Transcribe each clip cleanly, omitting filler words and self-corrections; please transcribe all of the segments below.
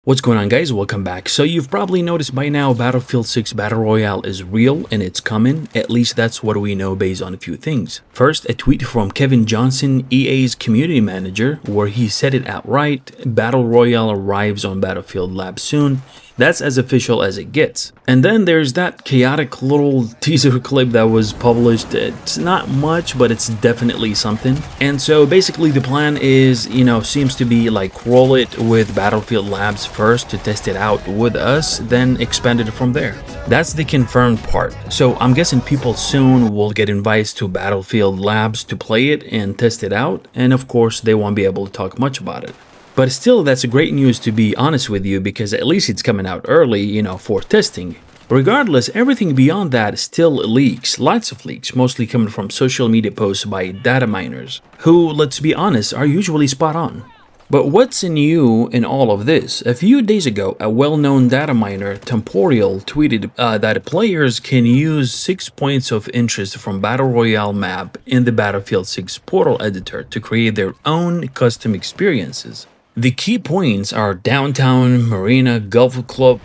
What's going on, guys? Welcome back. So you've probably noticed by now Battlefield 6 Battle Royale is real and it's coming. At least that's what we know based on a few things. First, a tweet from Kevin Johnson, EA's community manager, where he said it outright: Battle Royale arrives on Battlefield Labs soon. That's as official as it gets. And then there's that chaotic little teaser clip that was published. It's not much, but it's definitely something. And so basically the plan is, seems to be like roll it with Battlefield Labs first to test it out with us, then expand it from there. That's the confirmed part. So I'm guessing people soon will get invites to Battlefield Labs to play it and test it out. And of course, they won't be able to talk much about it. But still, that's great news, to be honest with you, because at least it's coming out early, for testing. Regardless, everything beyond that still leaks, lots of leaks, mostly coming from social media posts by data miners, who, let's be honest, are usually spot on. But what's new in all of this? A few days ago, a well-known data miner, Temporal, tweeted that players can use 6 points of interest from Battle Royale map in the Battlefield 6 portal editor to create their own custom experiences. The key points are Downtown, Marina, Golf Club,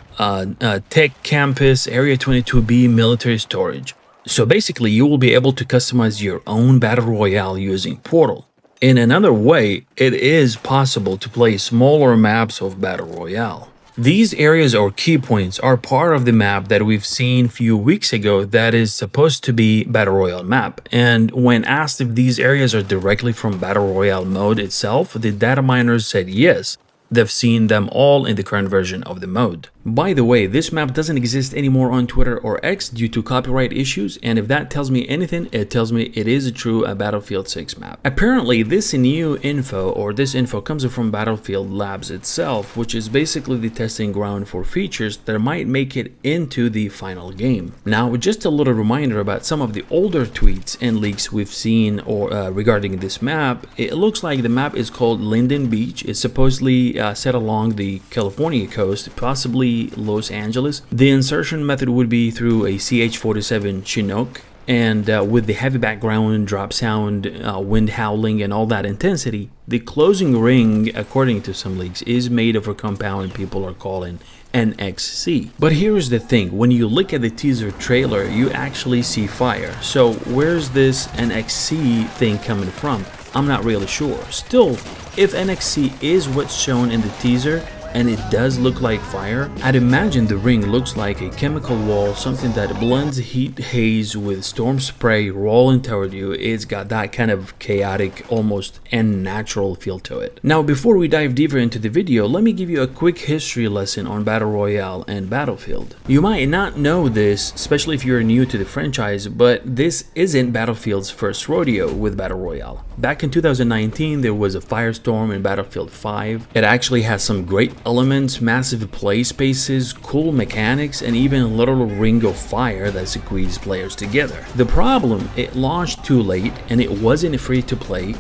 Tech Campus, Area 22B, Military Storage. So basically, you will be able to customize your own Battle Royale using Portal. In another way, it is possible to play smaller maps of Battle Royale. These areas or key points are part of the map that we've seen a few weeks ago that is supposed to be Battle Royale map. And when asked if these areas are directly from Battle Royale mode itself, the data miners said yes. They've seen them all in the current version of the mode. By the way, this map doesn't exist anymore on Twitter or X due to copyright issues, and if that tells me anything, it tells me it is a Battlefield 6 map. Apparently, this info comes from Battlefield Labs itself, which is basically the testing ground for features that might make it into the final game. Now, just a little reminder about some of the older tweets and leaks we've seen regarding this map. It looks like the map is called Lynden Beach. It's supposedly set along the California coast, possibly Los Angeles. The insertion method would be through a CH-47 Chinook, and with the heavy background, drop sound, wind howling, and all that intensity, the closing ring, according to some leaks, is made of a compound people are calling NXC. But here's the thing, when you look at the teaser trailer, you actually see fire. So where's this NXC thing coming from? I'm not really sure. Still, if NXC is what's shown in the teaser, and it does look like fire, I'd imagine the ring looks like a chemical wall, something that blends heat haze with storm spray rolling toward you. It's got that kind of chaotic, almost unnatural feel to it. Now, before we dive deeper into the video, let me give you a quick history lesson on Battle Royale and Battlefield. You might not know this, especially if you're new to the franchise, but this isn't Battlefield's first rodeo with Battle Royale. Back in 2019, there was a Firestorm in Battlefield 5. It actually has some great elements, massive play spaces, cool mechanics, and even a little ring of fire that squeezed players together. The problem, it launched too late and it wasn't free to play.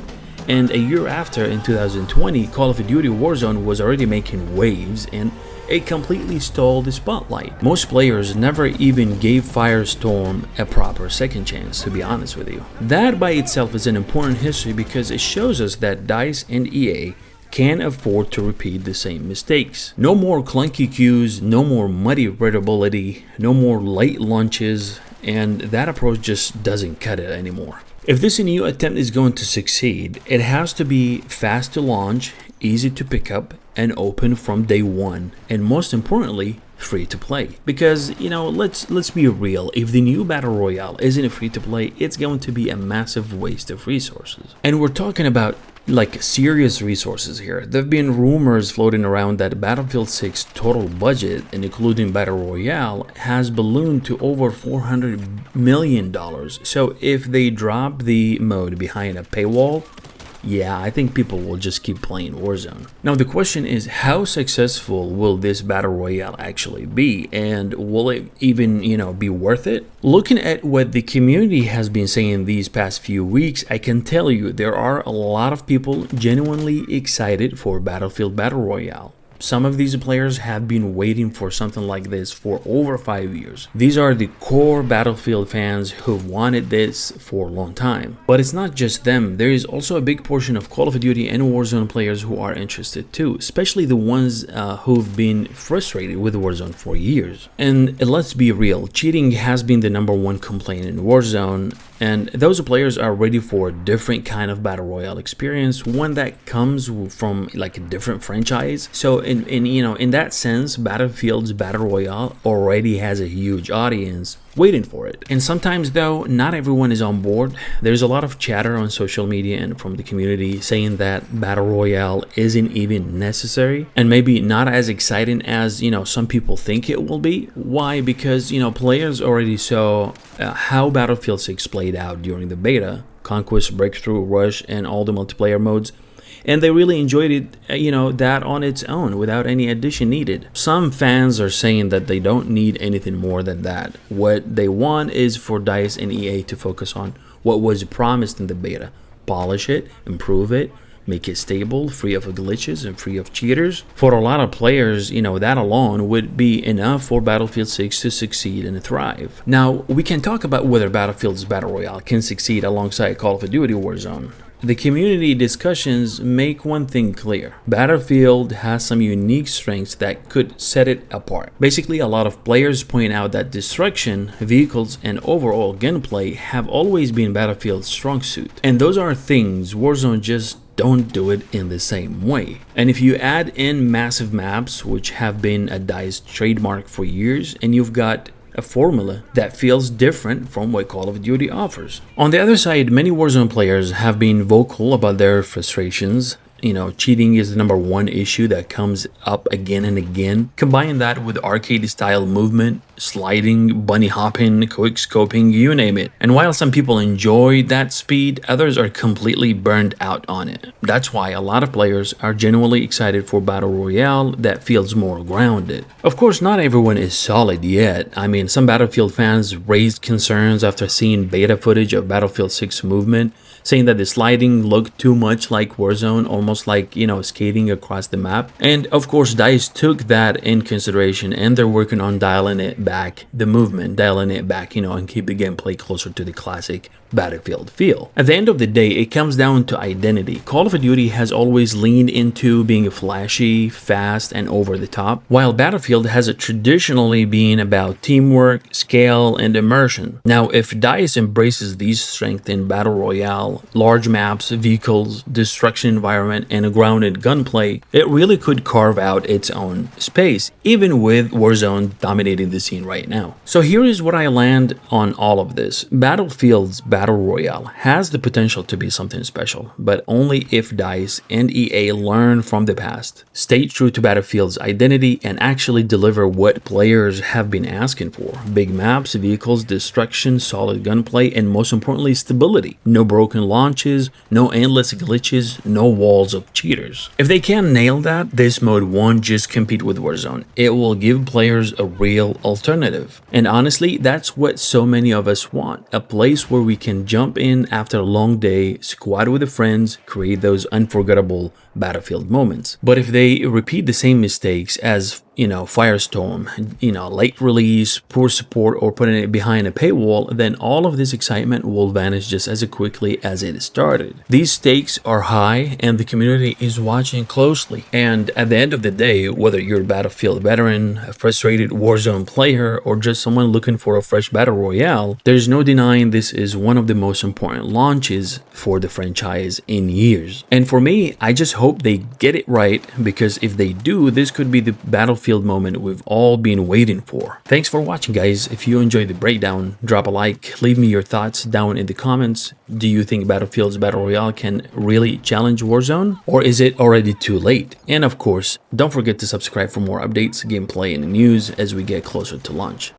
And a year after, in 2020, Call of Duty Warzone was already making waves and it completely stole the spotlight. Most players never even gave Firestorm a proper second chance, to be honest with you. That by itself is an important history because it shows us that DICE and EA can't afford to repeat the same mistakes. No more clunky queues, no more muddy readability, no more late launches, and that approach just doesn't cut it anymore. If this new attempt is going to succeed, it has to be fast to launch, easy to pick up, and open from day one, and most importantly, free to play. Because, let's be real, if the new Battle Royale isn't free to play, it's going to be a massive waste of resources. And we're talking about serious resources here. There have been rumors floating around that Battlefield 6 total budget, and including Battle Royale, has ballooned to over $400 million. So if they drop the mode behind a paywall, yeah, I think people will just keep playing Warzone. Now the question is, how successful will this Battle Royale actually be? And will it even, be worth it? Looking at what the community has been saying these past few weeks, I can tell you there are a lot of people genuinely excited for Battlefield Battle Royale. Some of these players have been waiting for something like this for over 5 years. These are the core Battlefield fans who've wanted this for a long time. But it's not just them. There is also a big portion of Call of Duty and Warzone players who are interested too, especially the ones who've been frustrated with Warzone for years. And let's be real, cheating has been the #1 complaint in Warzone, and those players are ready for a different kind of Battle Royale experience, one that comes from like a different franchise. So in that sense, Battlefield's Battle Royale already has a huge audience waiting for it. And sometimes though, not everyone is on board. There's a lot of chatter on social media and from the community saying that Battle Royale isn't even necessary and maybe not as exciting as, some people think it will be. Why? Because, players already saw how Battlefield 6 played out during the beta, Conquest, Breakthrough, Rush, and all the multiplayer modes. And they really enjoyed it, that on its own without any addition needed. Some fans are saying that they don't need anything more than that. What they want is for DICE and EA to focus on what was promised in the beta. Polish it, improve it, make it stable, free of glitches and free of cheaters. For a lot of players, that alone would be enough for Battlefield 6 to succeed and thrive. Now, we can talk about whether Battlefield's Battle Royale can succeed alongside Call of Duty Warzone. The community discussions make one thing clear. Battlefield has some unique strengths that could set it apart. Basically, a lot of players point out that destruction, vehicles, and overall gunplay have always been Battlefield's strong suit. And those are things Warzone just don't do it in the same way. And if you add in massive maps, which have been a DICE trademark for years, and you've got a formula that feels different from what Call of Duty offers. On the other side, many Warzone players have been vocal about their frustrations. Cheating is the #1 issue that comes up again and again. Combine that with arcade-style movement, sliding, bunny hopping, quick scoping, you name it. And while some people enjoy that speed, others are completely burned out on it. That's why a lot of players are genuinely excited for Battle Royale that feels more grounded. Of course, not everyone is solid yet. Some Battlefield fans raised concerns after seeing beta footage of Battlefield 6 movement, saying that the sliding looked too much like Warzone, almost like, skating across the map. And of course, DICE took that in consideration and they're working on dialing it back, the movement, dialing it back, and keep the gameplay closer to the classic Battlefield feel. At the end of the day, it comes down to identity. Call of Duty has always leaned into being flashy, fast, and over the top, while Battlefield has traditionally been about teamwork, scale, and immersion. Now, if DICE embraces these strengths in Battle Royale, large maps, vehicles, destruction environment, and a grounded gunplay, it really could carve out its own space, even with Warzone dominating the scene right now. So here is what I land on all of this. Battlefield's Battle Royale has the potential to be something special, but only if DICE and EA learn from the past, stay true to Battlefield's identity, and actually deliver what players have been asking for. Big maps, vehicles, destruction, solid gunplay, and most importantly, stability. No broken launches, no endless glitches, no walls of cheaters. If they can nail that, this mode won't just compete with Warzone. It will give players a real alternative. And honestly, that's what so many of us want. A place where we can jump in after a long day, squad with the friends, create those unforgettable Battlefield moments. But if they repeat the same mistakes as Firestorm, late release, poor support, or putting it behind a paywall, then all of this excitement will vanish just as quickly as it started. These stakes are high and the community is watching closely. And at the end of the day, whether you're a Battlefield veteran, a frustrated Warzone player, or just someone looking for a fresh Battle Royale, there's no denying this is one of the most important launches for the franchise in years. And for me, I just hope they get it right, because if they do, this could be the Battlefield moment we've all been waiting for. Thanks for watching, guys. If you enjoyed the breakdown, drop a like, leave me your thoughts down in the comments. Do you think Battlefield's Battle Royale can really challenge Warzone, or is it already too late? And of course, don't forget to subscribe for more updates, gameplay, and news as we get closer to launch.